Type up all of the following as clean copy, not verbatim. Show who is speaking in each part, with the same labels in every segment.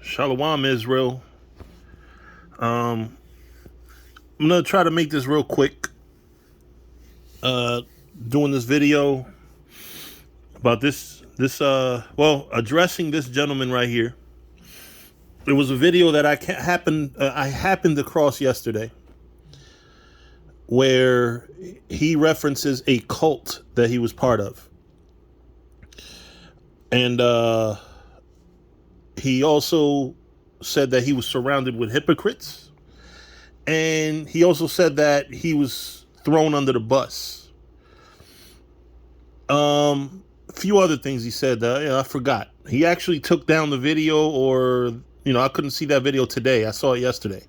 Speaker 1: Shalom, Israel. I'm gonna try to make this real quick. Doing this video about addressing this gentleman right here. It was a video that I happened across yesterday, where he references a cult that he was part of, and he also said that he was surrounded with hypocrites, and he also said that he was thrown under the bus. A few other things he said that I forgot. He actually took down the video, or I couldn't see that video today. I saw it yesterday,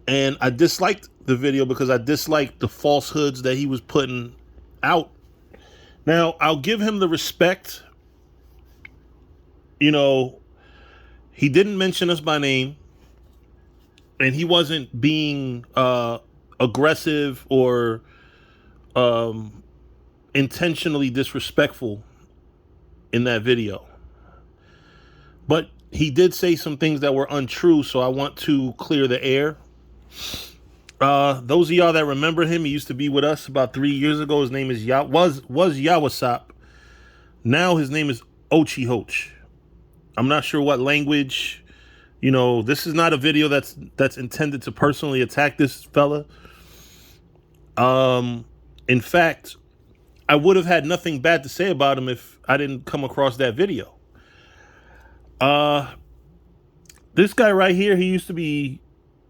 Speaker 1: and I disliked the video because I disliked the falsehoods that he was putting out. Now, I'll give him the respect. He didn't mention us by name, and he wasn't being aggressive or intentionally disrespectful in that video. But he did say some things that were untrue, so I want to clear the air. Those of y'all that remember him, he used to be with us about 3 years ago. His name is was Yawasop. Now his name is Ochi Hoch. I'm not sure what language. This is not a video that's intended to personally attack this fella. In fact, I would have had nothing bad to say about him if I didn't come across that video. This guy right here, he used to be,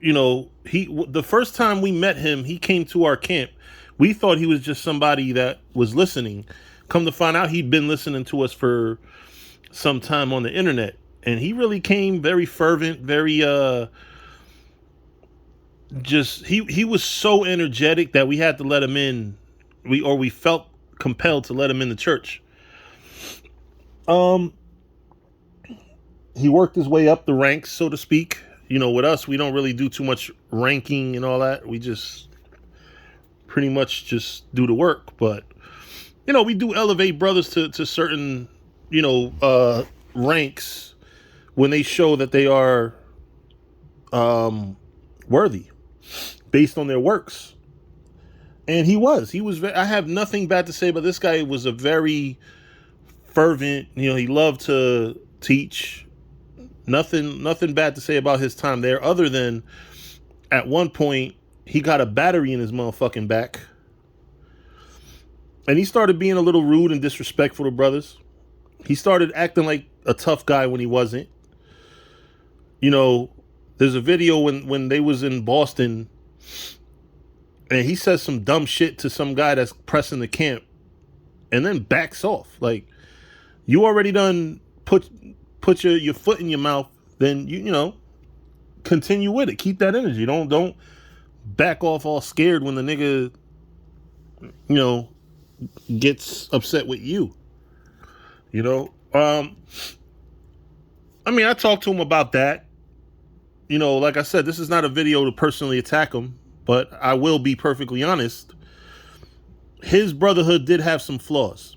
Speaker 1: the first time we met him, he came to our camp. We thought he was just somebody that was listening. Come to find out, he'd been listening to us for some time on the internet. And he really came very fervent, very, he was so energetic that we had to let him in. We felt compelled to let him in the church. He worked his way up the ranks, so to speak. With us, we don't really do too much ranking and all that. We just pretty much just do the work. But, we do elevate brothers to certain, ranks when they show that they are worthy based on their works. And he was. I have nothing bad to say, but this guy was a very fervent, he loved to teach. Nothing bad to say about his time there, other than at one point he got a battery in his motherfucking back. And he started being a little rude and disrespectful to brothers. He started acting like a tough guy when he wasn't. There's a video when they was in Boston, and he says some dumb shit to some guy that's pressing the camp, and then backs off. Like, you already done put your foot in your mouth, then you continue with it. Keep that energy. Don't back off all scared when the nigga gets upset with you. I talked to him about that. Like I said, this is not a video to personally attack him, but I will be perfectly honest. His brotherhood did have some flaws.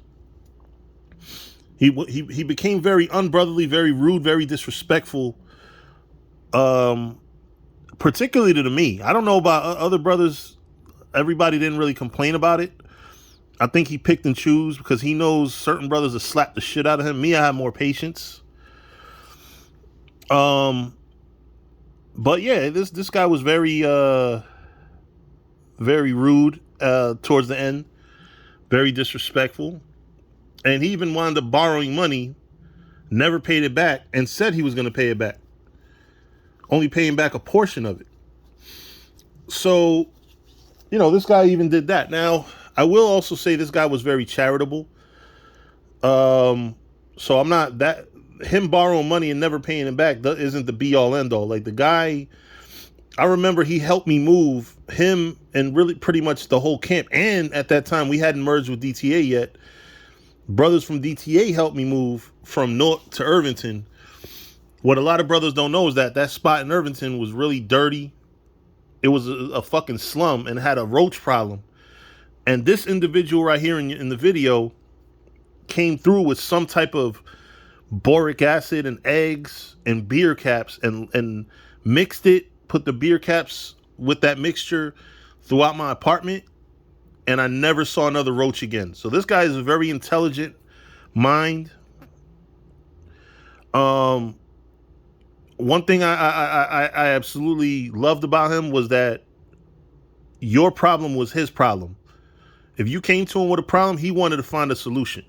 Speaker 1: He became very unbrotherly, very rude, very disrespectful, particularly to me. I don't know about other brothers. Everybody didn't really complain about it. I think he picked and chose because he knows certain brothers will slap the shit out of him. Me, I have more patience. But yeah, this guy was very rude towards the end, very disrespectful. And he even wound up borrowing money, never paid it back, and said he was going to pay it back. Only paying back a portion of it. So, this guy even did that. Now, I will also say this guy was very charitable. So I'm not that... Him borrowing money and never paying it back isn't the be-all, end-all. Like, the guy... I remember he helped me move, him and really pretty much the whole camp. And at that time, we hadn't merged with DTA yet. Brothers from DTA helped me move from North to Irvington. What a lot of brothers don't know is that spot in Irvington was really dirty. It was a fucking slum and had a roach problem. And this individual right here in the video came through with some type of boric acid and eggs and beer caps and mixed it, put the beer caps with that mixture throughout my apartment, and I never saw another roach again. So this guy is a very intelligent mind. One thing I absolutely loved about him was that your problem was his problem. If you came to him with a problem, he wanted to find a solution.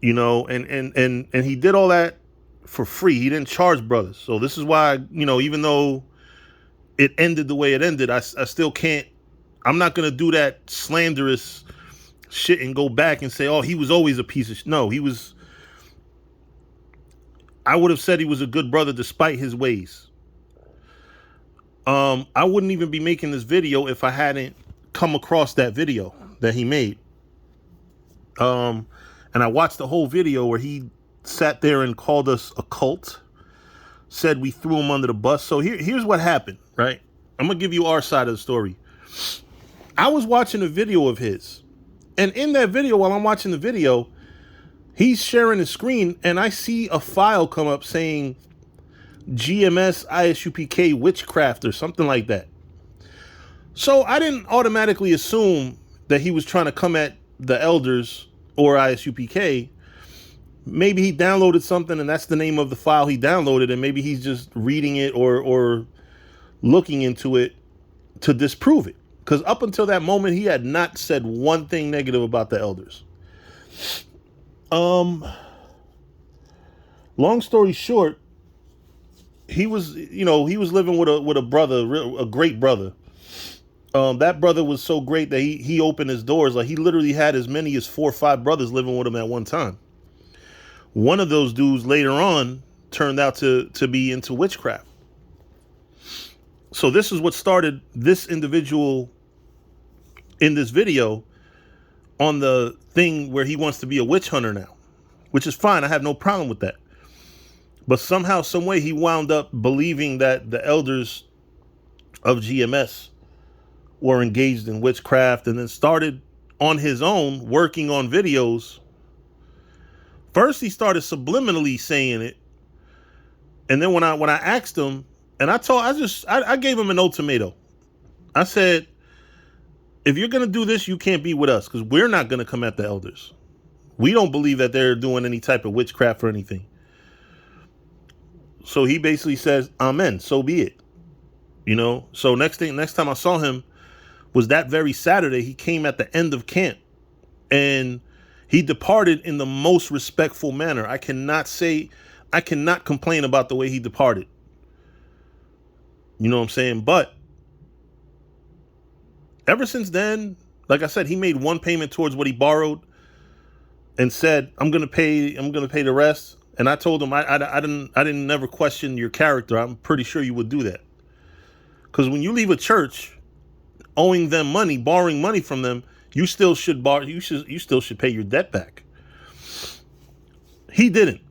Speaker 1: You know, and he did all that for free. He didn't charge brothers. So this is why, you know, even though it ended the way it ended, I still can't, I'm not going to do that slanderous shit and go back and say, oh, he was always a piece of shit. No, I would have said he was a good brother despite his ways. I wouldn't even be making this video if I hadn't come across that video that he made. And I watched the whole video where he sat there and called us a cult, said we threw him under the bus. So here's what happened, right? I'm going to give you our side of the story. I was watching a video of his, and in that video, while I'm watching the video, he's sharing the screen, and I see a file come up saying GMS ISUPK witchcraft or something like that. So I didn't automatically assume that he was trying to come at the elders or ISUPK. Maybe he downloaded something and that's the name of the file he downloaded, and maybe he's just reading it or looking into it to disprove it. Because up until that moment, he had not said one thing negative about the elders. Long story short, he was living with a brother, a great brother. That brother was so great that he opened his doors. Like, he literally had as many as 4 or 5 brothers living with him at one time. One of those dudes later on turned out to be into witchcraft. So this is what started this individual in this video on the thing where he wants to be a witch hunter now, which is fine. I have no problem with that. But somehow, some way, he wound up believing that the elders of GMS were engaged in witchcraft, and then started on his own working on videos. First, he started subliminally saying it. And then when I asked him, and I gave him an ultimatum. I said, if you're going to do this, you can't be with us, because we're not going to come at the elders. We don't believe that they're doing any type of witchcraft or anything. So he basically says, amen, so be it. You know, so next time I saw him was that very Saturday. He came at the end of camp, and he departed in the most respectful manner. I cannot complain about the way he departed. You know what I'm saying? But ever since then, like I said, he made one payment towards what he borrowed and said, I'm gonna pay the rest. And I told him I didn't never question your character. I'm pretty sure you would do that. Because when you leave a church owing them money, borrowing money from them, you still should pay your debt back. He didn't.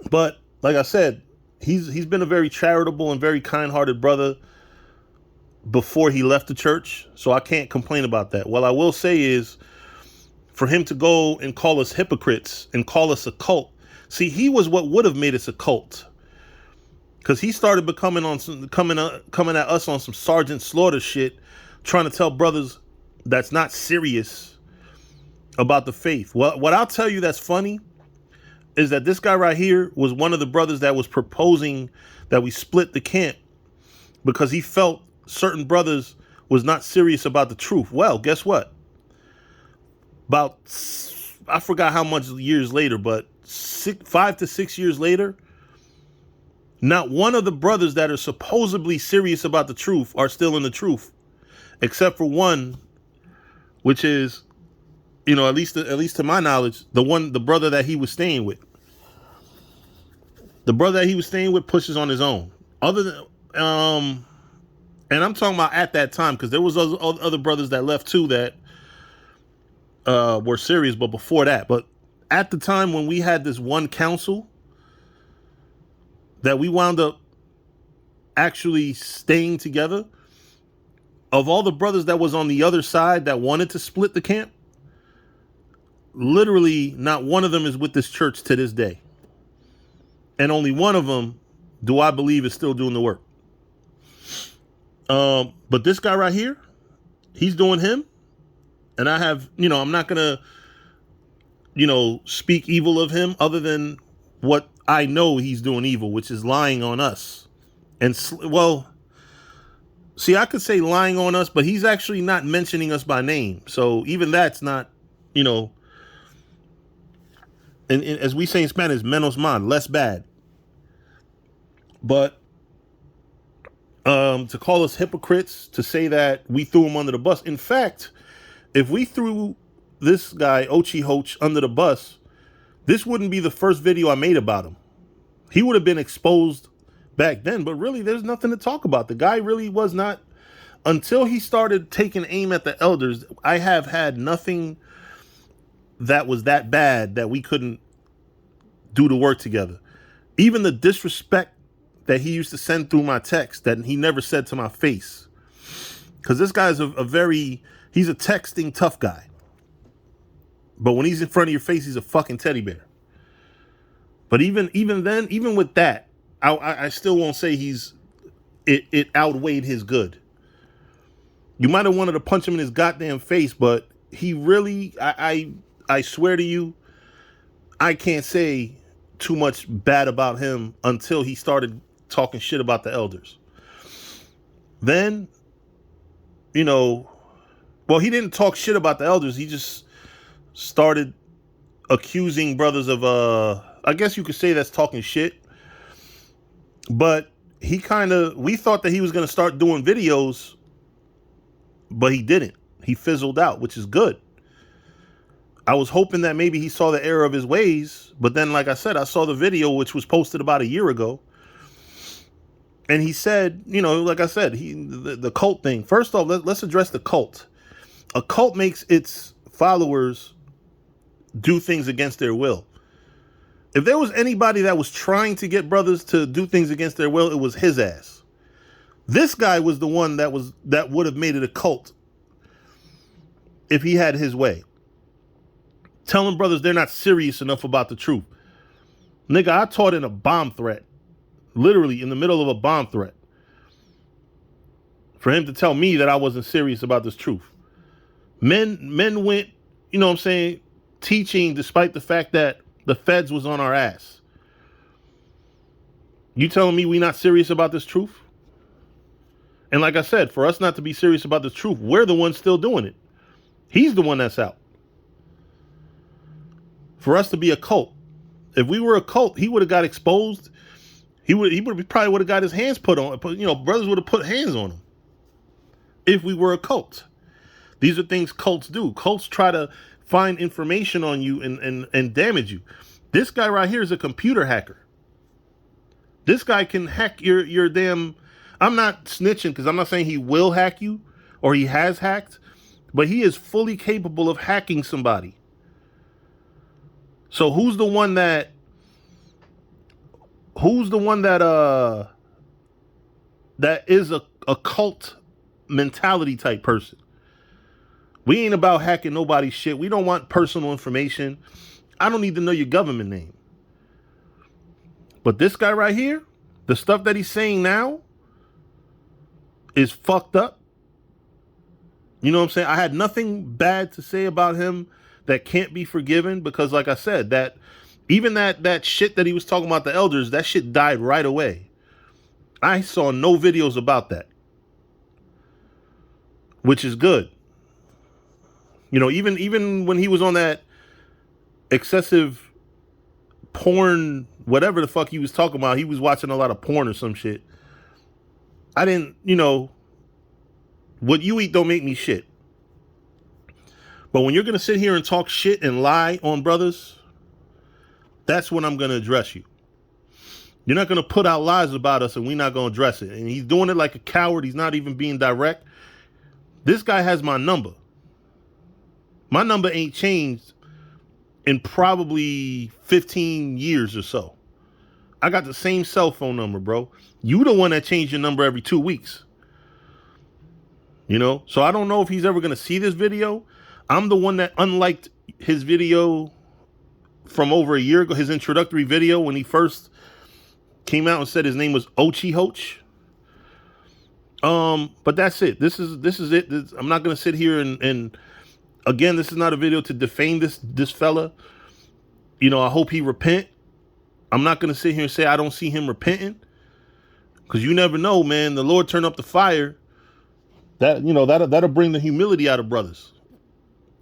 Speaker 1: But like I said, he's been a very charitable and very kind-hearted brother before he left the church. So I can't complain about that. What I will say is, for him to go and call us hypocrites and call us a cult. See, he was what would have made us a cult. Because he started coming at us on some Sergeant Slaughter shit, trying to tell brothers that's not serious about the faith. Well, what I'll tell you that's funny is that this guy right here was one of the brothers that was proposing that we split the camp because he felt certain brothers was not serious about the truth. Well, guess what? About, I forgot how much years later, but 5 to 6 years later, not one of the brothers that are supposedly serious about the truth are still in the truth, except for one, which is, you know, at least to my knowledge, the brother that he was staying with. The brother that he was staying with pushes on his own. Other than, and I'm talking about at that time, because there was other brothers that left too that were serious, but before that. But at the time when we had this one council, that we wound up actually staying together, of all the brothers that was on the other side that wanted to split the camp, literally not one of them is with this church to this day. And only one of them do I believe is still doing the work. But this guy right here, he's doing him. And I have, I'm not going to, speak evil of him other than what I know he's doing evil, which is lying on us. And, see, I could say lying on us, but he's actually not mentioning us by name. So even that's not, and as we say in Spanish, menos mal, less bad. But to call us hypocrites, to say that we threw him under the bus. In fact, if we threw this guy, Ochi Hoch, under the bus, this wouldn't be the first video I made about him. He would have been exposed back then, but really there's nothing to talk about. The guy really was not, until he started taking aim at the elders, I have had nothing that was that bad that we couldn't do the work together. Even the disrespect that he used to send through my text that he never said to my face. Because this guy's he's a texting tough guy. But when he's in front of your face, he's a fucking teddy bear. But even then, even with that, I still won't say it outweighed his good. You might have wanted to punch him in his goddamn face, but he really, I swear to you, I can't say too much bad about him until he started talking shit about the elders. Then, he didn't talk shit about the elders. He just started accusing brothers of, I guess you could say that's talking shit. But we thought that he was going to start doing videos, but he didn't. He fizzled out, which is good. I was hoping that maybe he saw the error of his ways, but then, like I said, I saw the video, which was posted about a year ago. And he said, like I said, the cult thing. First off, let's address the cult. A cult makes its followers do things against their will. If there was anybody that was trying to get brothers to do things against their will, it was his ass. This guy was the one that would have made it a cult if he had his way. Telling brothers they're not serious enough about the truth. Nigga, I taught in a bomb threat. Literally in the middle of a bomb threat. For him to tell me that I wasn't serious about this truth. Men went, teaching despite the fact that the feds was on our ass. You telling me we not serious about this truth? And like I said, for us not to be serious about this truth, we're the ones still doing it. He's the one that's out. For us to be a cult. If we were a cult, he would have got exposed. He probably would have got his hands put on. Brothers would have put hands on him. If we were a cult. These are things cults do. Cults try to find information on you and damage you. This guy right here is a computer hacker. This guy can hack your damn... I'm not snitching because I'm not saying he will hack you or he has hacked, but he is fully capable of hacking somebody. So who's the one that is a cult mentality type person? We ain't about hacking nobody's shit. We don't want personal information. I don't need to know your government name. But this guy right here, the stuff that he's saying now is fucked up. You know what I'm saying? I had nothing bad to say about him that can't be forgiven because, like I said, that even that shit that he was talking about the elders, that shit died right away. I saw no videos about that, which is good. Even when he was on that excessive porn, whatever the fuck he was talking about, he was watching a lot of porn or some shit. I didn't, what you eat don't make me shit. But when you're going to sit here and talk shit and lie on brothers, that's when I'm going to address you. You're not going to put out lies about us and we're not going to address it. And he's doing it like a coward. He's not even being direct. This guy has my number. My number ain't changed in probably 15 years or so. I got the same cell phone number, bro. You the one that changed your number every 2 weeks. So I don't know if he's ever going to see this video. I'm the one that unliked his video from over a year ago, his introductory video when he first came out and said his name was Ochi Hoch. But that's it. This is it. I'm not gonna sit here and again, this is not a video to defame this fella. You know, I hope he repent. I'm not gonna sit here and say I don't see him repenting, because you never know, man. The Lord turn up the fire. That, you know, that'll bring the humility out of brothers.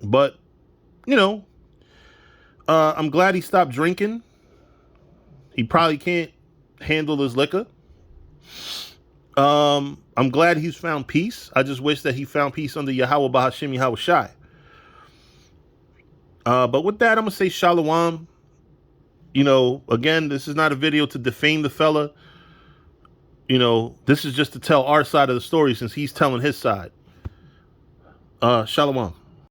Speaker 1: But, you know, I'm glad he stopped drinking. He probably can't handle his liquor. I'm glad he's found peace. I just wish that he found peace under Yahweh Bahashim Yahweh Shai. But with that, I'm going to say shalom. You know, again, this is not a video to defame the fella. You know, this is just to tell our side of the story since he's telling his side. Shalom.